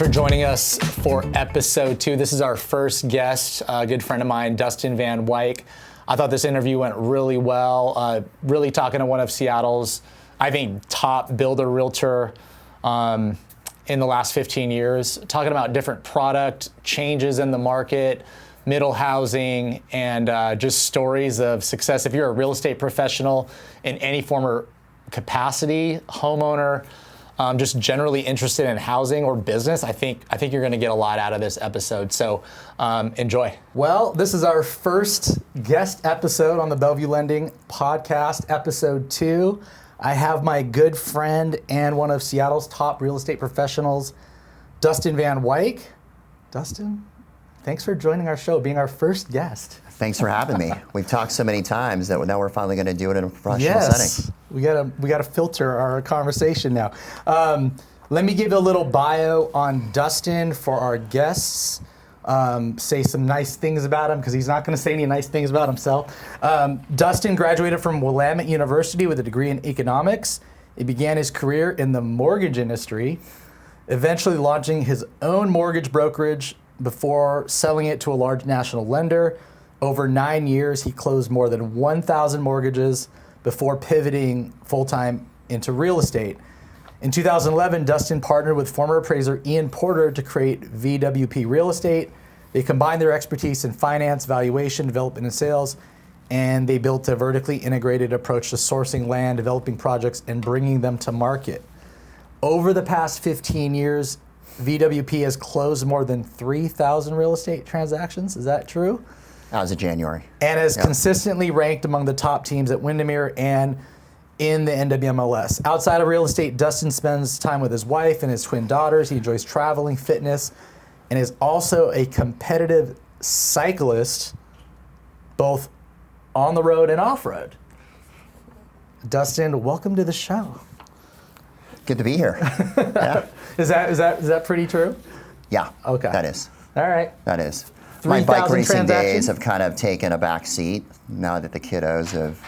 for joining us for episode 2. This is our first guest, a good friend of mine, Dustin Van Wyck. I thought this interview went really well, really talking to one of Seattle's, I think, top builder realtor in the last 15 years, talking about different product changes in the market, middle housing, and just stories of success. If you're a real estate professional in any form or capacity, homeowner, just generally interested in housing or business, I think you're going to get a lot out of this episode. So enjoy. Well, this is our first guest episode on the Bellevue Lending Podcast, episode 2. I have my good friend and one of Seattle's top real estate professionals, Dustin Van Wyck. Dustin, thanks for joining our show, being our first guest. Thanks for having me. We've talked so many times that now we're finally going to do it in a professional setting. We gotta filter our conversation now. Let me give a little bio on Dustin for our guests. Say some nice things about him because he's not going to say any nice things about himself. Dustin graduated from Willamette University with a degree in economics. He began his career in the mortgage industry, eventually launching his own mortgage brokerage before selling it to a large national lender. Over 9 years, he closed more than 1,000 mortgages before pivoting full-time into real estate. In 2011, Dustin partnered with former appraiser Ian Porter to create VW&P Real Estate. They combined their expertise in finance, valuation, development, and sales, and they built a vertically integrated approach to sourcing land, developing projects, and bringing them to market. Over the past 15 years, VW&P has closed more than 3,000 real estate transactions. Is that true? That was in January. And has consistently ranked among the top teams at Windermere and in the NWMLS. Outside of real estate, Dustin spends time with his wife and his twin daughters. He enjoys traveling, fitness, and is also a competitive cyclist, both on the road and off-road. Dustin, welcome to the show. Good to be here. Yeah. Is that pretty true? Yeah. Okay. That is. All right. That is. 3,000 My bike racing transactions? days have kind of taken a back seat now that the kiddos have.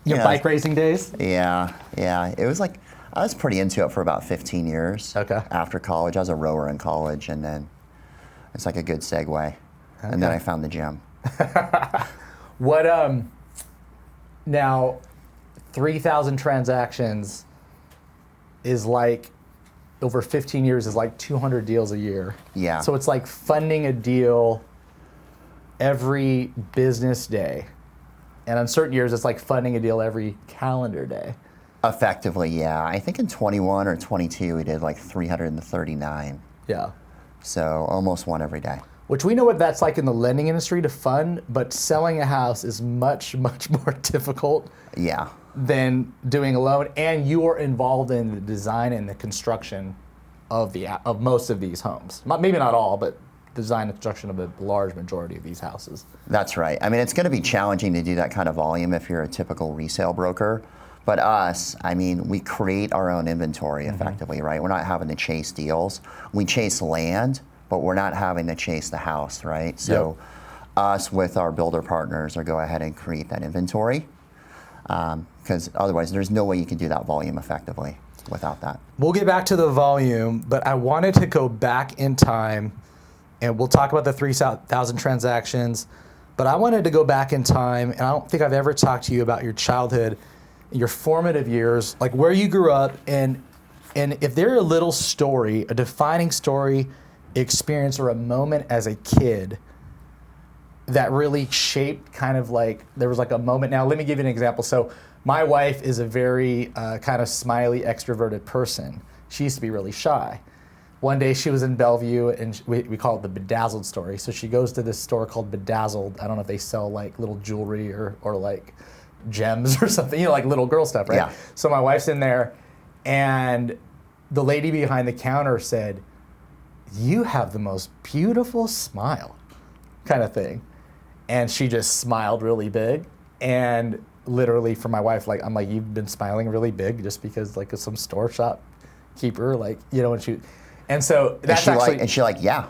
Your bike racing days? Yeah. It was like, I was pretty into it for about 15 years. Okay. After college. I was a rower in college, and then it's like a good segue. Okay. And then I found the gym. What, now, 3,000 transactions is like, over 15 years is like 200 deals a year. Yeah. So it's like funding a deal every business day. And on certain years, it's like funding a deal every calendar day. Effectively, yeah. I think in 21 or 22, we did like 339. Yeah. So almost one every day. Which we know what that's like in the lending industry to fund, but selling a house is much, much more difficult. Yeah. Than doing a loan, and you are involved in the design and the construction of most of these homes. Maybe not all, but design and construction of a large majority of these houses. That's right. I mean, it's going to be challenging to do that kind of volume if you're a typical resale broker. But us, I mean, we create our own inventory effectively, right? We're not having to chase deals. We chase land, but we're not having to chase the house, right? So us with our builder partners are go ahead and create that inventory. Because otherwise there's no way you can do that volume effectively without that. We'll get back to the volume, but I wanted to go back in time, and we'll talk about the 3,000 transactions, but I wanted to go back in time, and I don't think I've ever talked to you about your childhood, your formative years, like where you grew up, and if there's a little story, a defining story, experience, or a moment as a kid that really shaped kind of like, there was like a moment. Now, let me give you an example. So my wife is a very kind of smiley, extroverted person. She used to be really shy. One day she was in Bellevue, and we call it the Bedazzled story. So she goes to this store called Bedazzled. I don't know if they sell like little jewelry or like gems or something, like little girl stuff, right? Yeah. So my wife's in there, and the lady behind the counter said, "You have the most beautiful smile," kind of thing. And she just smiled really big, and literally for my wife, like, I'm like, "You've been smiling really big just because like some store shopkeeper, like, and so that's actually. And she like, yeah.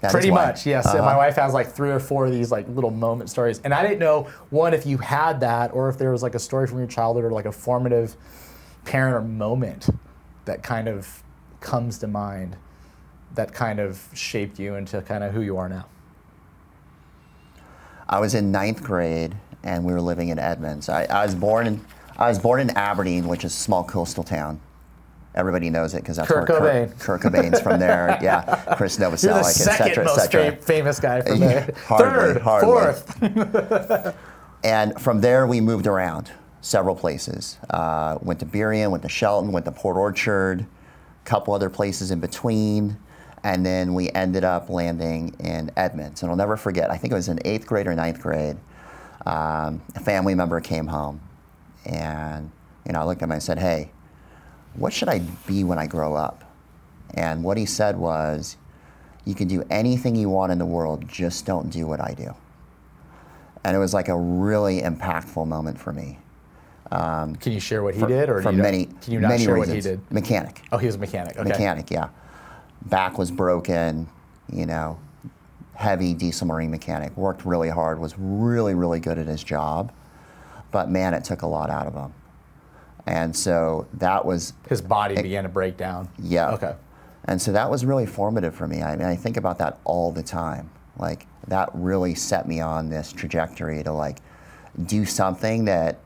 Pretty much, yes. And my wife has like 3 or 4 of these like little moment stories. And I didn't know, one, if you had that, or if there was like a story from your childhood or like a formative parent or moment that kind of comes to mind that kind of shaped you into kind of who you are now? I was in 9th grade, and we were living in Edmonds. I was born in Aberdeen, which is a small coastal town. Everybody knows it because that's Kurt where Cobain. Kurt Cobain's from there. Yeah, Chris Novoselic, You're the et second cetera, et most cetera. famous guy from there. Hardly. Fourth. And from there, we moved around several places. Went to Burien, went to Shelton, went to Port Orchard, a couple other places in between, and then we ended up landing in Edmonds. And I'll never forget, I think it was in 8th grade or 9th grade, a family member came home, and I looked at him and I said, "Hey, what should I be when I grow up?" And what he said was, "You can do anything you want in the world, just don't do what I do." And it was like a really impactful moment for me. Can you share what he did, or for can you not many share reasons. what he did? Mechanic. Oh, he was a mechanic. Okay. Mechanic, yeah. Back was broken, heavy diesel marine mechanic. Worked really hard, was really, really good at his job. But man, it took a lot out of him. And so that was... His body began to break down. Yeah. Okay. And so that was really formative for me. I mean, I think about that all the time. Like, that really set me on this trajectory to do something that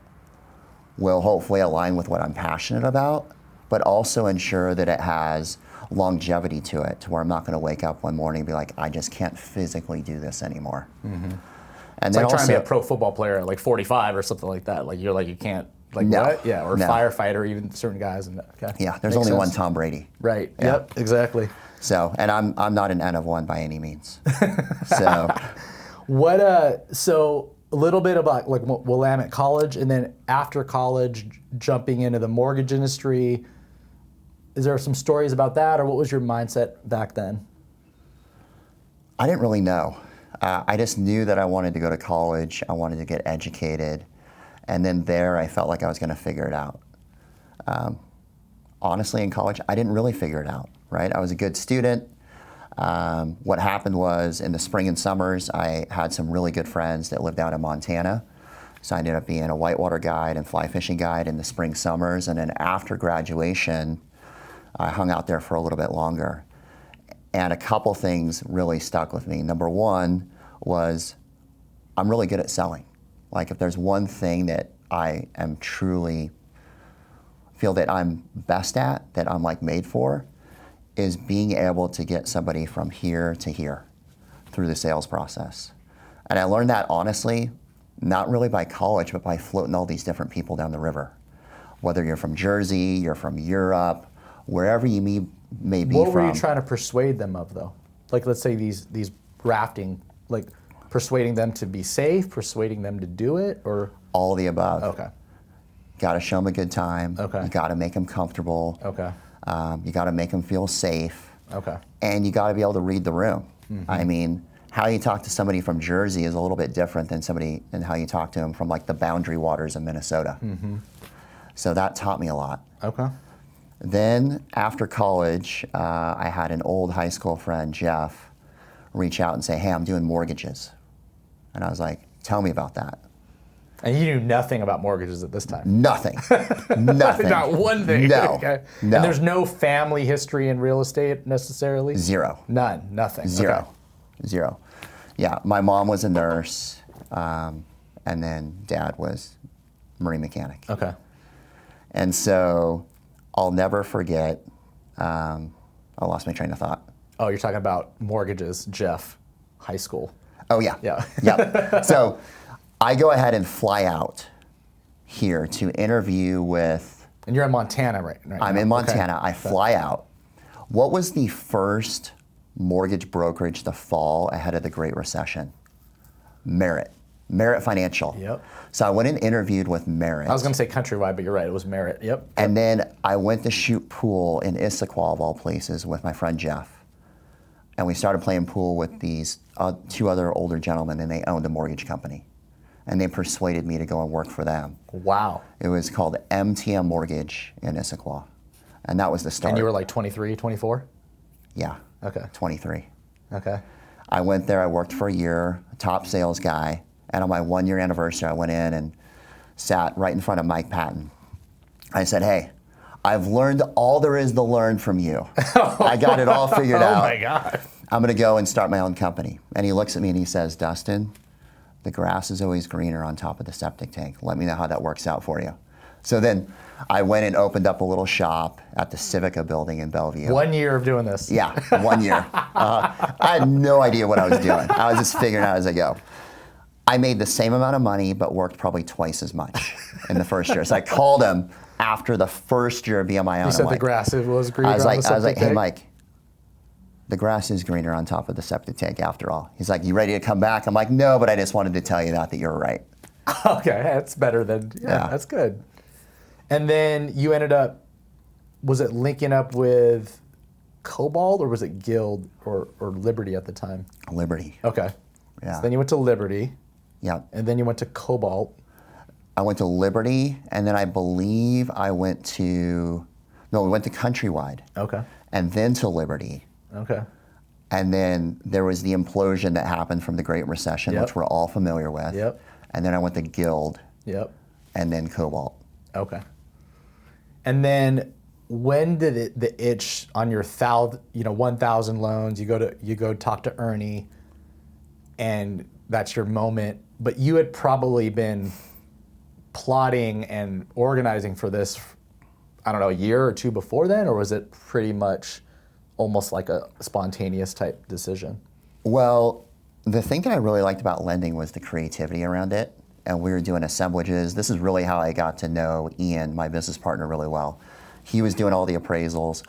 will hopefully align with what I'm passionate about, but also ensure that it has longevity to it, to where I'm not going to wake up one morning and be like, I just can't physically do this anymore. Mm-hmm. And it's then like trying also, to be a pro football player at 45 or something like that. Like you can't, no, what? Yeah, or no. Firefighter, even certain guys. Okay. Yeah, there's Makes only one sense. Tom Brady. Right. Yeah. Yep. Exactly. So, and I'm not an N of one by any means. So, So a little bit about Willamette College, and then after college, jumping into the mortgage industry. Is there some stories about that, or what was your mindset back then? I didn't really know. I just knew that I wanted to go to college. I wanted to get educated. And then there, I felt like I was going to figure it out. Honestly, in college, I didn't really figure it out, right? I was a good student. What happened was, in the spring and summers, I had some really good friends that lived out in Montana. So I ended up being a whitewater guide and fly fishing guide in the spring, summers. And then after graduation, I hung out there for a little bit longer. And a couple things really stuck with me. Number one was, I'm really good at selling. Like, if there's one thing that I am truly feel that I'm best at, that I'm made for, is being able to get somebody from here to here through the sales process. And I learned that honestly, not really by college, but by floating all these different people down the river. Whether you're from Jersey, you're from Europe, wherever you may be from. What were you trying to persuade them of, though? Let's say these rafting, persuading them to be safe, persuading them to do it, or? All of the above. Okay. Got to show them a good time. Okay. You got to make them comfortable. Okay. You got to make them feel safe. Okay. And you got to be able to read the room. Mm-hmm. I mean, how you talk to somebody from Jersey is a little bit different than how you talk to them from the boundary waters of Minnesota. Mm-hmm. So that taught me a lot. Okay. Then after college, I had an old high school friend, Jeff, reach out and say, "Hey, I'm doing mortgages." And I was like, "Tell me about that." And you knew nothing about mortgages at this time? Nothing. Nothing. Not one thing? No. Okay. No. And there's no family history in real estate necessarily? Zero. None. Nothing. Zero. Okay. Zero. Yeah, my mom was a nurse, and then dad was marine mechanic. Okay. And so I'll never forget, I lost my train of thought. Oh, you're talking about mortgages, Jeff, high school. Oh, yeah. Yeah. Yeah. So I go ahead and fly out here to interview with... And you're in Montana right now? I'm in Montana. Okay. I fly out. What was the first mortgage brokerage to fall ahead of the Great Recession? Merit Financial. Yep. So I went and interviewed with Merit. I was going to say Countrywide, but you're right. It was Merit. Yep. And then I went to shoot pool in Issaquah, of all places, with my friend Jeff. And we started playing pool with these two other older gentlemen, and they owned a mortgage company. And they persuaded me to go and work for them. Wow. It was called MTM Mortgage in Issaquah. And that was the start. And you were 23, 24? Yeah. Okay. 23. Okay. I went there, I worked for a year, a top sales guy. And on my 1-year anniversary, I went in and sat right in front of Mike Patton. I said, "Hey, I've learned all there is to learn from you. I got it all figured out. Oh my God. I'm going to go and start my own company. And he looks at me and he says, Dustin, the grass is always greener on top of the septic tank. Let me know how that works out for you. So then I went and opened up a little shop at the Civica building in Bellevue. 1 year of doing this. Yeah, 1 year. I had no idea what I was doing. I was just figuring out as I go. I made the same amount of money, but worked probably twice as much in the first year. So I called him after the first year of being on my own. You said the grass was greener I was on the septic like, hey, tank? Mike, the grass is greener on top of the septic tank after all. He's like, you ready to come back? I'm like, no, but I just wanted to tell you that you're right. Okay, that's better than, yeah, that's good. And then you ended up, was it linking up with Cobalt or was it Guild or Liberty at the time? Liberty. Okay. Yeah. So then you went to Liberty. Yeah. And then you went to Cobalt. I went to Liberty, and then I believe we went to Countrywide. Okay. And then to Liberty. Okay. And then there was the implosion that happened from the Great Recession, which we're all familiar with. Yep. And then I went to Guild. Yep. And then Cobalt. Okay. And then when did the itch on your 1,000 loans? You go talk to Ernie, and that's your moment. But you had probably been plotting and organizing for this, I don't know, a year or two before then, or was it pretty much almost like a spontaneous type decision? Well, the thing that I really liked about lending was the creativity around it. And we were doing assemblages. This is really how I got to know Ian, my business partner, really well. He was doing all the appraisals.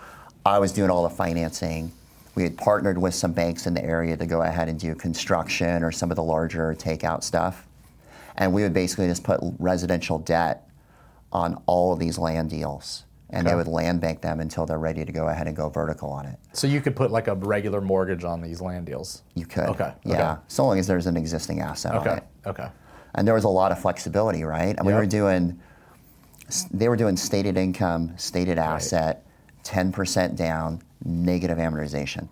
I was doing all the financing. We had partnered with some banks in the area to go ahead and do construction or some of the larger takeout stuff. And we would basically just put residential debt on all of these land deals. And they would land bank them until they're ready to go ahead and go vertical on it. So you could put like a regular mortgage on these land deals? You could. Okay. Yeah. Okay. So long as there's an existing asset on it. Okay. And there was a lot of flexibility, right? And they were doing stated income, stated asset, 10% down, negative amortization.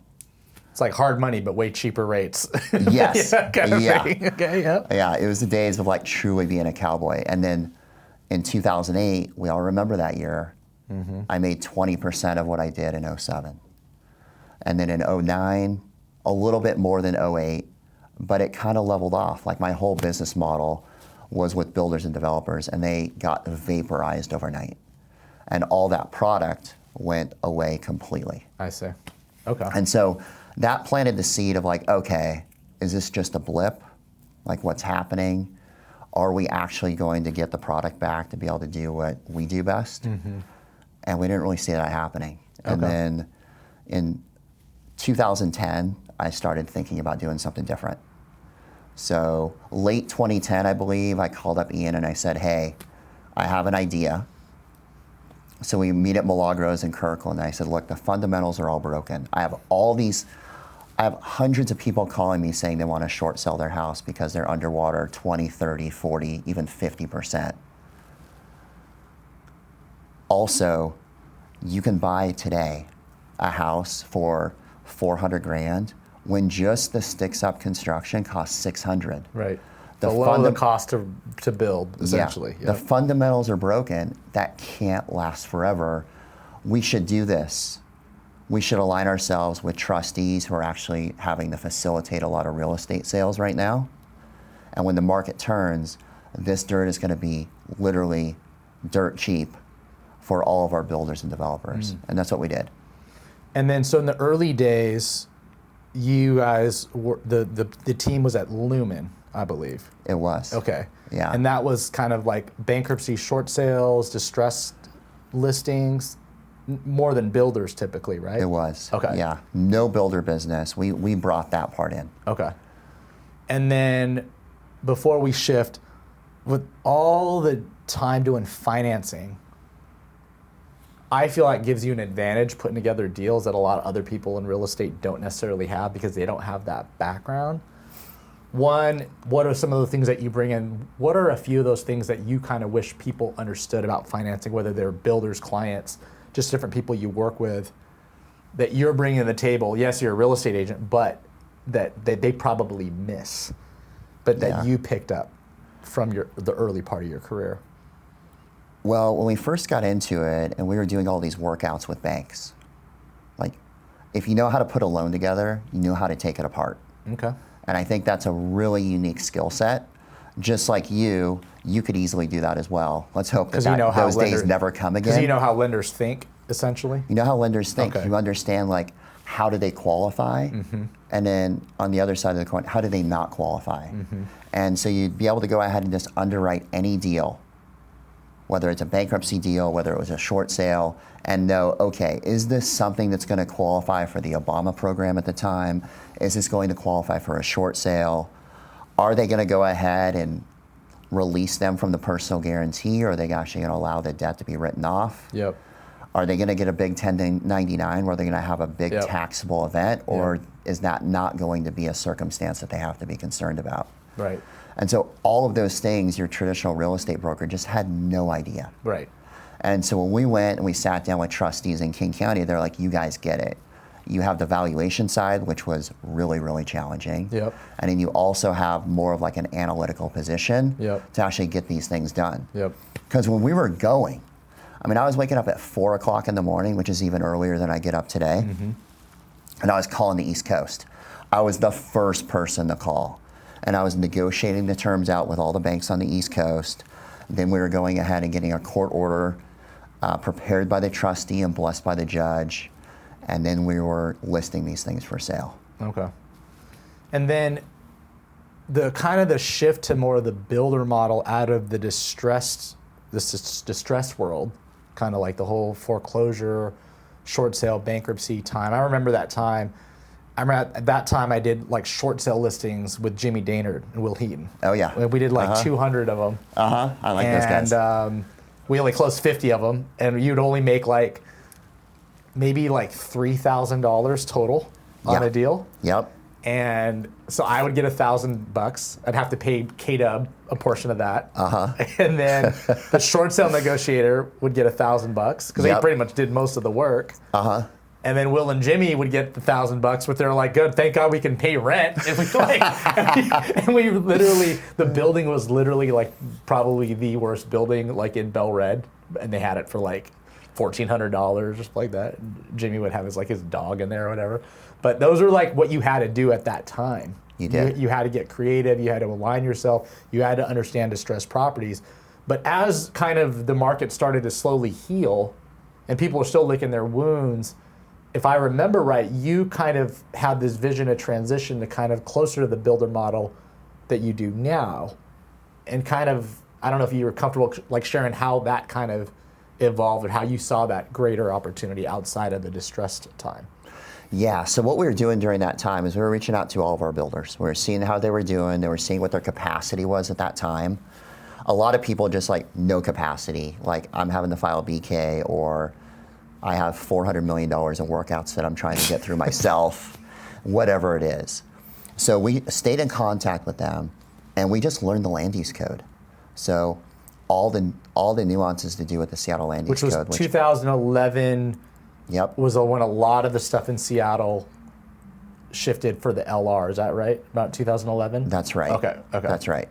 It's like hard money, but way cheaper rates. Yes. Yeah. Okay, yeah. Yeah, it was the days of like truly being a cowboy. And then in 2008, we all remember that year, I made 20% of what I did in 07. And then in 09, a little bit more than 08, but it kind of leveled off. Like my whole business model was with builders and developers, and they got vaporized overnight. And all that product went away completely. I see. Okay. And so that planted the seed of like, okay, is this just a blip? Like what's happening? Are we actually going to get the product back to be able to do what we do best? And we didn't really see that happening. And then in 2010, I started thinking about doing something different. So late 2010, I believe, I called up Ian and I said, hey, I have an idea. So we meet at Milagros in Kirkland. And I said, look, the fundamentals are all broken. I have hundreds of people calling me saying they want to short sell their house because they're underwater 20, 30, 40, even 50%. Also, you can buy today a house for 400 grand when just the sticks up construction costs 600. Right. Below the cost to build, essentially. Yeah. The fundamentals are broken. That can't last forever. We should do this. We should align ourselves with trustees who are actually having to facilitate a lot of real estate sales right now. And when the market turns, this dirt is going to be literally dirt cheap for all of our builders and developers. And that's what we did. And then, so in the early days, you guys were, the team was at Lumen, I believe. It was. Okay. Yeah. And that was kind of like bankruptcy short sales, distressed listings, more than builders typically, right? It was. Okay. Yeah. No builder business. We brought that part in. Okay. And then before we shift, with all the time doing financing, I feel like gives you an advantage putting together deals that a lot of other people in real estate don't necessarily have because they don't have that background. One, what are some of the things that you bring in? What are a few of those things that you kind of wish people understood about financing, whether they're builders, clients, just different people you work with, that you're bringing to the table? Yes, you're a real estate agent, but that they probably miss, but that you picked up from the early part of your career. Well, when we first got into it and we were doing all these workouts with banks, like if you know how to put a loan together, you know how to take it apart. Okay. And I think that's a really unique skill set. Just like you could easily do that as well. Let's hope that, those days never come again. Because you know how lenders think, essentially? You know how lenders think. Okay. You understand, like, how do they qualify? And then on the other side of the coin, how do they not qualify? And so you'd be able to go ahead and just underwrite any deal, whether it's a bankruptcy deal, whether it was a short sale, and know, okay, is this something that's going to qualify for the Obama program at the time? Is this going to qualify for a short sale? Are they going to go ahead and release them from the personal guarantee, or are they actually going to allow the debt to be written off? Yep. Are they going to get a big 1099 where they're going to have a big taxable event, or is that not going to be a circumstance that they have to be concerned about? Right. And so all of those things, your traditional real estate broker just had no idea. Right. And so when we went and we sat down with trustees in King County, they're like, you guys get it. You have the valuation side, which was really, really challenging. Yep. And then you also have more of like an analytical position Yep. to actually get these things done. Yep. Because when we were going, I mean, I was waking up at 4 o'clock in the morning, which is even earlier than I get up today. And I was calling the East Coast. I was the first person to call. And I was negotiating the terms out with all the banks on the East Coast. Then we were going ahead and getting a court order prepared by the trustee and blessed by the judge. And then we were listing these things for sale. Okay. And then the kind of the shift to more of the builder model out of the distressed world, kind of like the whole foreclosure, short sale, bankruptcy time. I remember that time. At that time I did like short sale listings with Jimmy Daynard and Will Heaton. Oh yeah. We did like 200 of them. I like those guys. And we only closed 50 of them, and you'd only make like maybe like $3,000 total on a deal. Yep. And so I would get $1,000. I'd have to pay K-Dub a portion of that. And then the short sale negotiator would get $1,000 because they pretty much did most of the work. And then Will and Jimmy would get the $1,000, but they're like, good, thank God we can pay rent. If we like, and we literally, the building was literally like probably the worst building like in Bel Red, and they had it for like $1,400, just like that. Jimmy would have his dog in there or whatever. But those are like what you had to do at that time. You did. You had to get creative. You had to align yourself. You had to understand distressed properties. But as kind of the market started to slowly heal, and people are still licking their wounds, if I remember right, you kind of had this vision of transition to kind of closer to the builder model that you do now. And kind of, I don't know if you were comfortable like sharing how that kind of evolved or how you saw that greater opportunity outside of the distressed time. Yeah, so what we were doing during that time is we were reaching out to all of our builders. We were seeing how they were doing. They were seeing what their capacity was at that time. A lot of people just like no capacity, like I'm having to file BK, or I have $400 million in workouts that I'm trying to get through myself, whatever it is. So we stayed in contact with them, and we just learned the land use code. So all the nuances to do with the Seattle land use code. Which was 2011. Yep. Was when a lot of the stuff in Seattle shifted for the LR. Is that right? About 2011? That's right. Okay. That's right.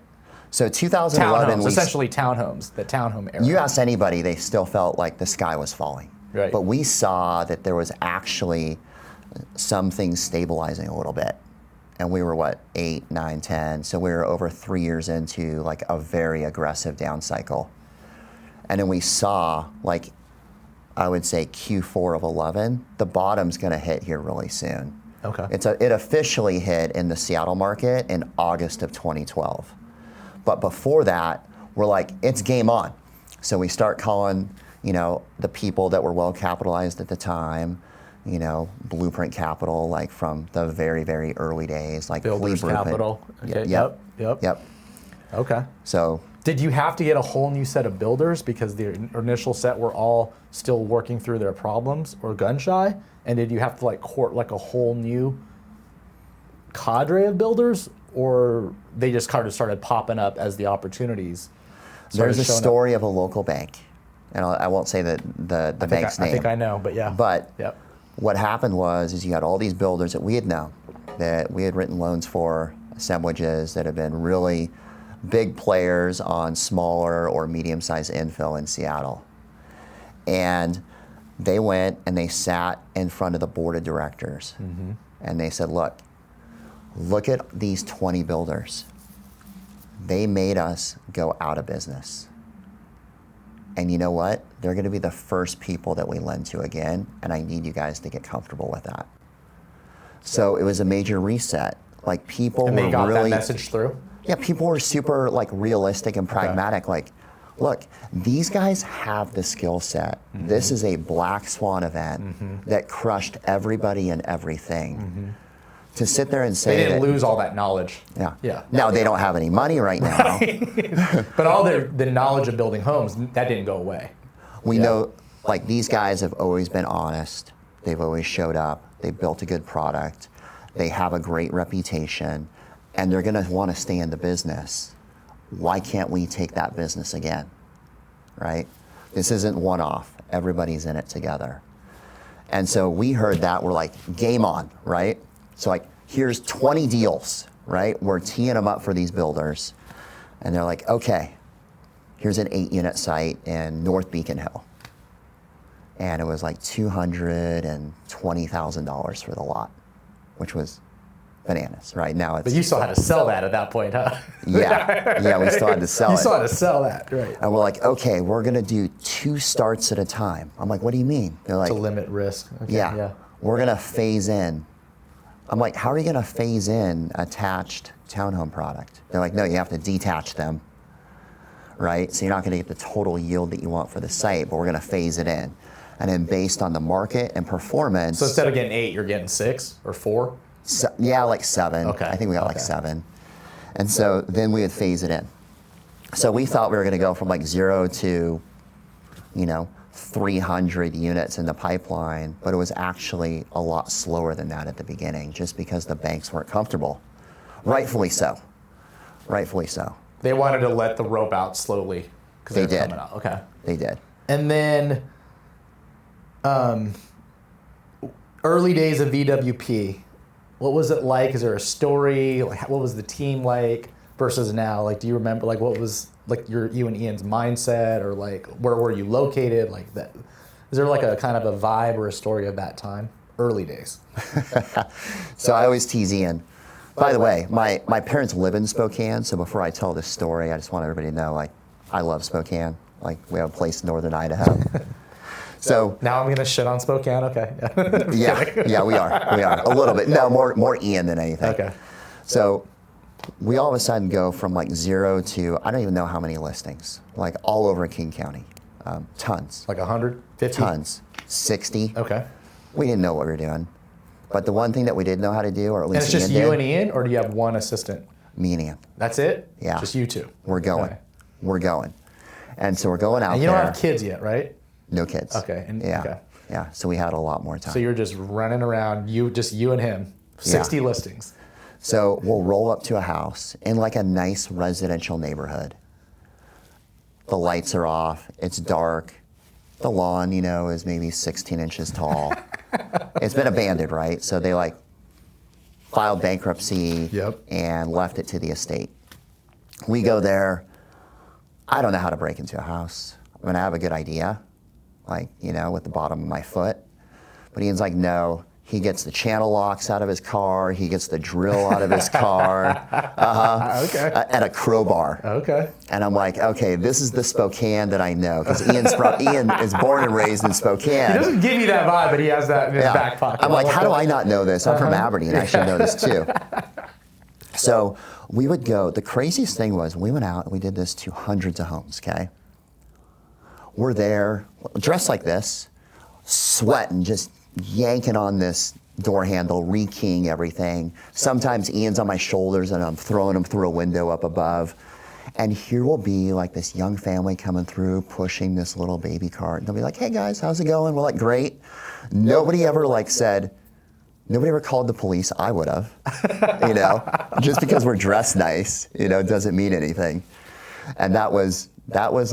So 2011, townhomes, essentially townhomes, the townhome era. You ask anybody, they still felt like the sky was falling. Right. But we saw that there was actually some things stabilizing a little bit. And we were 8, 9, 10. So we were over 3 years into like a very aggressive down cycle. And then we saw, like, I would say Q4 of 11, the bottom's going to hit here really soon. Okay. It officially hit in the Seattle market in August of 2012. But before that, we're like, it's game on. So we start calling, the people that were well capitalized at the time, Blueprint Capital, like from the very, very early days, like Builders Capital. Okay. Yep. Okay. So did you have to get a whole new set of builders because the initial set were all still working through their problems or gun shy? And did you have to court a whole new cadre of builders, or they just kind of started popping up as the opportunities started There's a story of a local bank, and I won't say the bank's name. I think I know, but yeah. But what happened was you had all these builders that we had known, that we had written loans for, assemblages that had been really big players on smaller or medium-sized infill in Seattle. And they went and they sat in front of the board of directors. And they said, look at these 20 builders. They made us go out of business. And you know what? They're going to be the first people that we lend to again, and I need you guys to get comfortable with that. So it was a major reset. Like people And they were got really, that message through? yeah, people were super like realistic and pragmatic. Like, look, these guys have the skill set. This is a black swan event that crushed everybody and everything. To sit there and say They didn't that, lose all that knowledge. yeah. Now they don't have any money right now. But all the knowledge of building homes, that didn't go away. We know, like, these guys have always been honest. They've always showed up. They've built a good product. They have a great reputation, and they're going to want to stay in the business. Why can't we take that business again, right? This isn't one-off. Everybody's in it together. And so we heard that. We're like, game on, right? So like, here's 20 deals, right? We're teeing them up for these builders. And they're like, okay, here's an 8-unit site in North Beacon Hill. And it was like $220,000 for the lot, which was bananas, right? Now it's... But you still had to sell that at that point, huh? Yeah, we still had to sell it. You still had to sell that, right. And we're like, okay, we're gonna do 2 starts at a time. I'm like, what do you mean? They're like, To limit risk. Okay, yeah, we're gonna phase in. I'm like, how are you gonna phase in attached townhome product? They're like, no, you have to detach them, right? So you're not gonna get the total yield that you want for the site, but we're gonna phase it in. And then based on the market and performance. So instead of getting 8, you're getting 6 or 4? Yeah, like 7. Okay. I think we got like 7. And so then we would phase it in. So we thought we were gonna go from like 0 to, 300 units in the pipeline, but it was actually a lot slower than that at the beginning, just because the banks weren't comfortable. Rightfully so. Rightfully so. They wanted to let the rope out slowly because They they were did. coming out. Okay. They did. And then, early days of VW&P, what was it like? Is there a story? Like, what was the team like versus now? Like, do you remember, like, what was like you and Ian's mindset, or like where were you located? Like that, is there like a kind of a vibe or a story of that time? Early days. So I always tease Ian. By the way, my parents live in Spokane, so before I tell this story, I just want everybody to know, like, I love Spokane. Like, we have a place in northern Idaho. So Now I'm gonna shit on Spokane. Okay. yeah, we are a little bit. No, more Ian than anything. Okay. So we all of a sudden go from like 0 to, I don't even know how many listings, like all over King County, tons. Like 150? Tons, 60. Okay. We didn't know what we were doing. But the one thing that we did know how to do, or at And least it's just Ian you did, and Ian, or do you have one assistant? me and Ian, That's it? Yeah. Just you two? we're going. Okay. We're going. And so we're going out And you there. don't have kids yet, right? No kids. Okay. Yeah. Okay. Yeah. So we had a lot more time. So you're just running around, you and him, 60 listings. So we'll roll up to a house in like a nice residential neighborhood. The lights are off. It's dark. The lawn, is maybe 16 inches tall. It's been abandoned, right? So they like filed bankruptcy and left it to the estate. We go there. I don't know how to break into a house. I mean, I have a good idea, like, with the bottom of my foot. But Ian's like, no. He gets the channel locks out of his car. He gets the drill out of his car. Okay. And a crowbar. Okay. And I'm like, okay, this is the Spokane that I know. Because Ian is born and raised in Spokane. He doesn't give you that vibe, but he has that in his back pocket. I'm like, how do I not know this? I'm from Aberdeen. I should know this too. So we would go. The craziest thing was we went out and we did this to hundreds of homes, okay? We're there, dressed like this, sweating, just yanking on this door handle, rekeying everything. Sometimes Ian's on my shoulders and I'm throwing him through a window up above. And here will be like this young family coming through, pushing this little baby cart. And they'll be like, hey guys, how's it going? We're like, great. Nobody ever nobody ever called the police. I would have, just because we're dressed nice, doesn't mean anything. And that was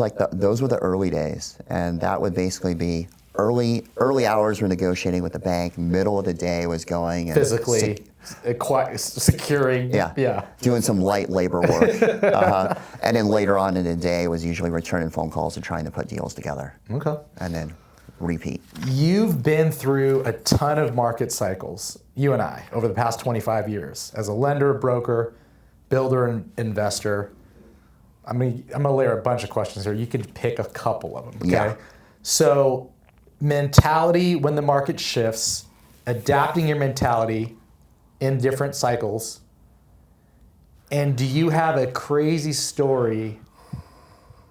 like those were the early days. And that would basically be early hours were negotiating with the bank. Middle of the day was going and Physically securing. Yeah. Doing some light labor work. And then later on in the day was usually returning phone calls and trying to put deals together. Okay. And then repeat. You've been through a ton of market cycles, you and I, over the past 25 years. As a lender, broker, builder, and investor. I'm gonna layer a bunch of questions here. You could pick a couple of them, okay? Yeah. So, mentality when the market shifts, adapting your mentality in different cycles. And do you have a crazy story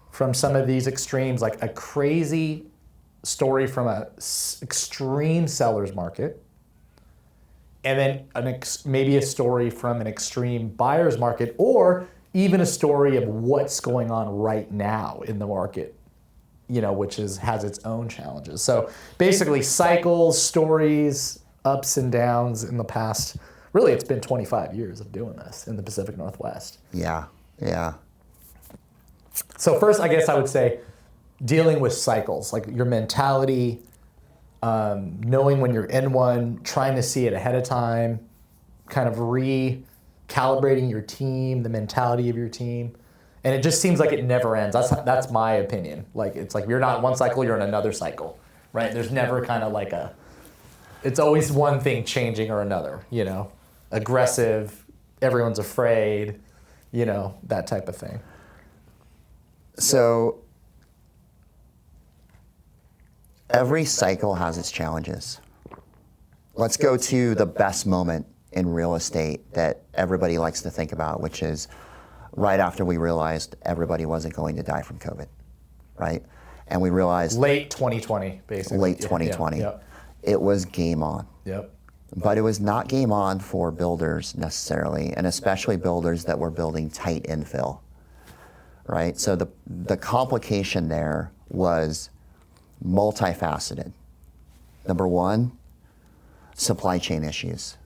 from some of these extremes, like a crazy story from a extreme seller's market, and then maybe a story from an extreme buyer's market, or even a story of what's going on right now in the market, which has its own challenges. So basically cycles, stories, ups and downs in the past. Really, it's been 25 years of doing this in the Pacific Northwest. Yeah. So first, I guess I would say dealing with cycles, like your mentality, knowing when you're in one, trying to see it ahead of time, kind of recalibrating your team, the mentality of your team. And it just seems like it never ends. That's my opinion. Like, it's like you're not in one cycle, you're in another cycle, right? There's never kind of like it's always one thing changing or another, aggressive, everyone's afraid, that type of thing. So every cycle has its challenges. Let's go to the best moment in real estate that everybody likes to think about, which is right after we realized everybody wasn't going to die from COVID, right? And we realized late 2020, basically. Late 2020. Yep. It was game on. Yep. But it was not game on for builders necessarily, and especially builders that were building tight infill, right? So the complication there was multifaceted. Number one, supply chain issues.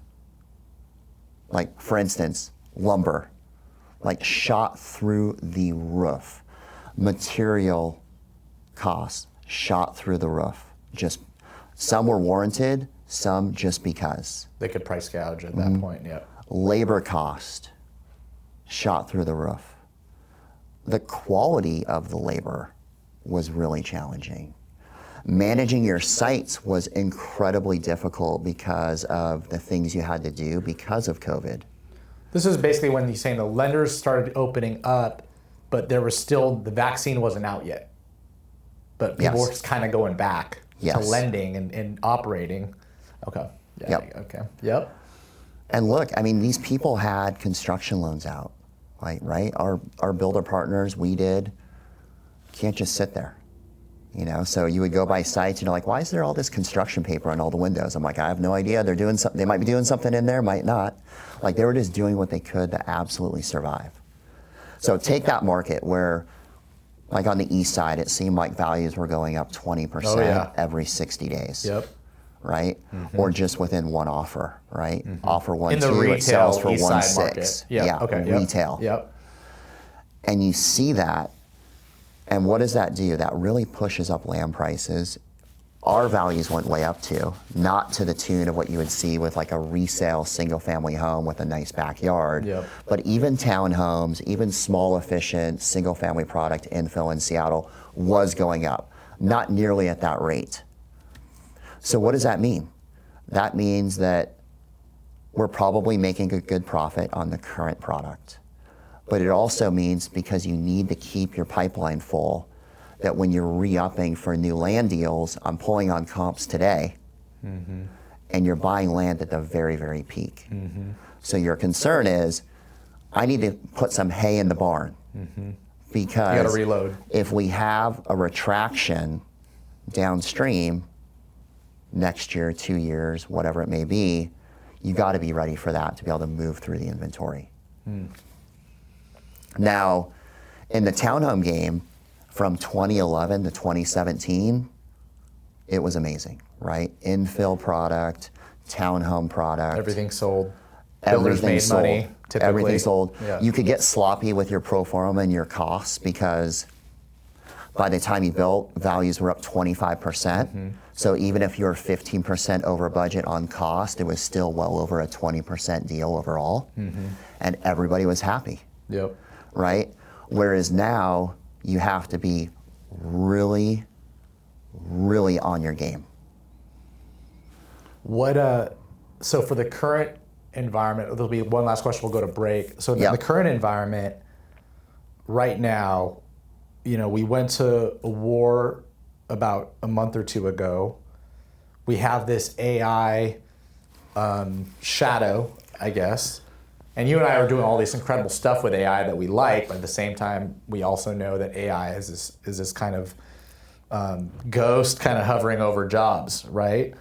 Like, for instance, lumber, like shot through the roof. Material costs shot through the roof. Just some were warranted, some just because. They could price gouge at that point, yeah. Labor cost shot through the roof. The quality of the labor was really challenging. Managing your sites was incredibly difficult because of the things you had to do because of COVID. This is basically when you're saying the lenders started opening up, but there was still, the vaccine wasn't out yet. But people were just kind of going back to lending and operating. Okay. Yeah, Yep. Okay. Yep. And look, I mean, these people had construction loans out, right? Our builder partners, we did. Can't just sit there. So you would go by sites and you're like, why is there all this construction paper on all the windows? I'm like, I have no idea. They're doing something. They might be doing something in there, might not. Like, they were just doing what they could to absolutely survive. So take that market where, like on the east side, it seemed like values were going up 20% every 60 days. Yep. Right? Mm-hmm. Or just within one offer, right? Mm-hmm. Offer 1.2, it sells for 1.6. Yeah. Okay. Retail. Yep. And you see that. And what does that do? That really pushes up land prices. Our values went way up too, not to the tune of what you would see with like a resale single family home with a nice backyard, but even townhomes, even small efficient single family product infill in Seattle was going up, not nearly at that rate. So what does that mean? That means that we're probably making a good profit on the current product. But it also means, because you need to keep your pipeline full, that when you're re-upping for new land deals, I'm pulling on comps today, and you're buying land at the very, very peak. So your concern is, I need to put some hay in the barn, because you gotta reload. If we have a retraction downstream next year, 2 years, whatever it may be, you gotta be ready for that to be able to move through the inventory. Now, in the townhome game, from 2011 to 2017, it was amazing, right? Infill product, townhome product. Everything sold. Builders made money, typically. Everything sold. Yeah. You could get sloppy with your pro forma and your costs, because by the time you built, values were up 25%. So even if you're 15% over budget on cost, it was still well over a 20% deal overall. And everybody was happy, Yep. right? Whereas now you have to be really, really on your game. So for the current environment, there'll be one last question, we'll go to break. So in Yep. the current environment, right now, we went to a war about a month or two ago. We have this AI shadow, I guess. And you and I are doing all this incredible stuff with AI that we like, but at the same time, we also know that AI is this kind of ghost kind of hovering over jobs, right?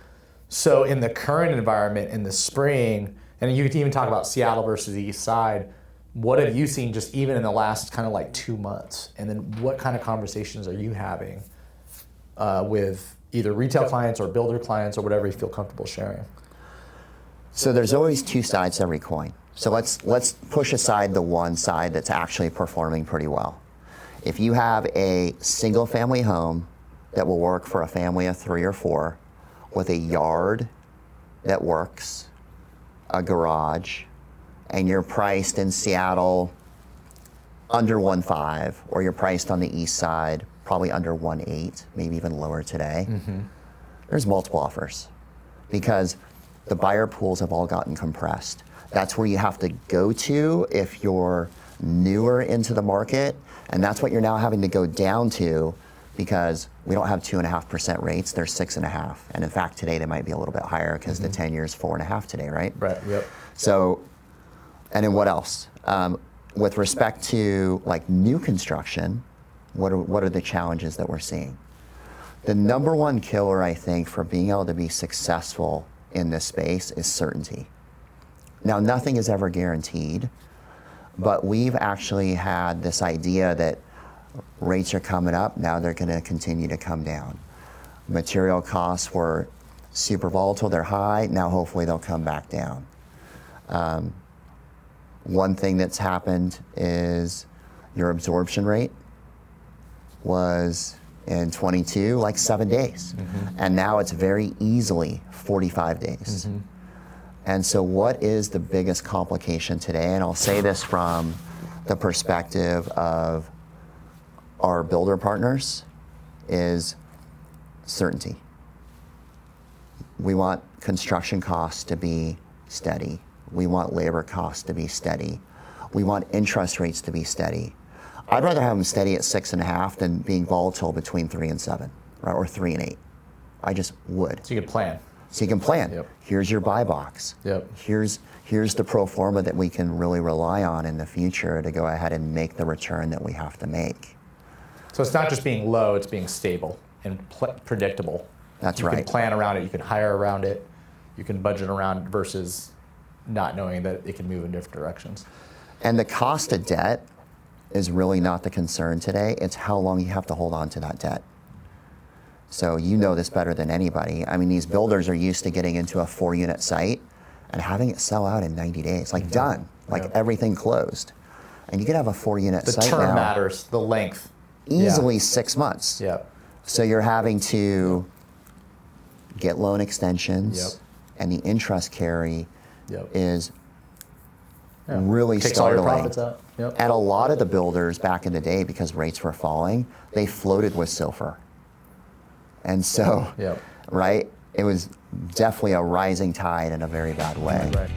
So in the current environment in the spring, and you could even talk about Seattle versus the East Side, what have you seen just even in the last kind of like 2 months? And then what kind of conversations are you having with either retail clients or builder clients or whatever you feel comfortable sharing? So there's always two sides to every coin. So let's push aside the one side that's actually performing pretty well. If you have a single family home that will work for a family of 3 or 4 with a yard that works, a garage, and you're priced in Seattle under 1.5, or you're priced on the East Side probably under 1.8, maybe even lower today, there's multiple offers because the buyer pools have all gotten compressed. That's where you have to go to if you're newer into the market, and that's what you're now having to go down to because we don't have 2.5% rates, they're 6.5. And in fact, today they might be a little bit higher because the 10-year is 4.5 today, right? Right, yep. So, and then what else? With respect to like new construction, what are the challenges that we're seeing? The number one killer, I think, for being able to be successful in this space is certainty. Now, nothing is ever guaranteed, but we've actually had this idea that rates are coming up, now they're going to continue to come down. Material costs were super volatile, they're high, now hopefully they'll come back down. One thing that's happened is your absorption rate was in 22 like 7 days, and now it's very easily 45 days. And so what is the biggest complication today? And I'll say this from the perspective of our builder partners is certainty. We want construction costs to be steady. We want labor costs to be steady. We want interest rates to be steady. I'd rather have them steady at 6.5 than being volatile between 3 and 7, right? Or 3 and 8. I just would. So you can plan. So you can plan. Yep. Here's your buy box. Yep. Here's the pro forma that we can really rely on in the future to go ahead and make the return that we have to make. So it's not just being low, it's being stable and predictable. That's right. You right. can plan around it, you can hire around it, you can budget around it versus not knowing that it can move in different directions. And the cost of debt is really not the concern today. It's how long you have to hold on to that debt. So you know this better than anybody. I mean, these builders are used to getting into a 4-unit site and having it sell out in 90 days, like done, like everything closed. And you could have a 4-unit site now. The term matters, the length. Easily 6 months. Yep. So you're having to get loan extensions, and the interest carry is really Takes all your startling. profits out. Yep. And a lot of the builders back in the day, because rates were falling, they floated with SOFR. And so, right, it was definitely a rising tide in a very bad way. Right.